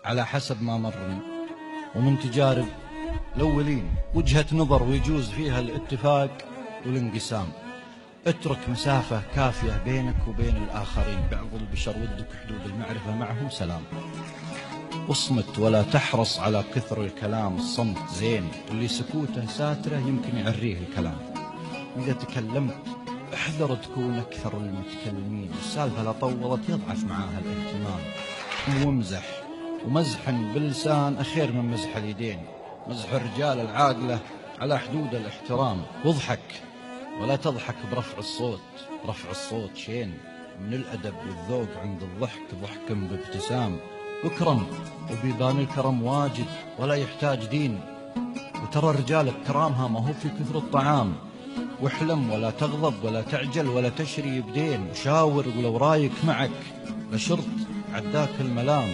على حسب ما مرني ومن تجارب الأولين. وجهة نظر ويجوز فيها الاتفاق والانقسام. اترك مسافة كافية بينك وبين الآخرين. بعض البشر ودك حدود المعرفة معهم سلام. اصمت ولا تحرص على كثر الكلام. الصمت زين، اللي سكوته ساتره يمكن يعريه الكلام. إذا تكلمت احذر تكون أكثر المتكلمين. السالفة لا طولت يضعف معاها الاهتمام. وامزح، ومزحا باللسان أخير من مزح اليدين. مزح الرجال العاقلة على حدود الاحترام. واضحك ولا تضحك برفع الصوت. رفع الصوت شين من الأدب والذوق. عند الضحك ضحك بابتسام. اكرم وبيبان الكرم واجد ولا يحتاج دين. وترى الرجال كرامها ما هو في كثر الطعام. واحلم ولا تغضب ولا تعجل ولا تشري بدين. وشاور ولو رايك معك لشرط عداك الملام.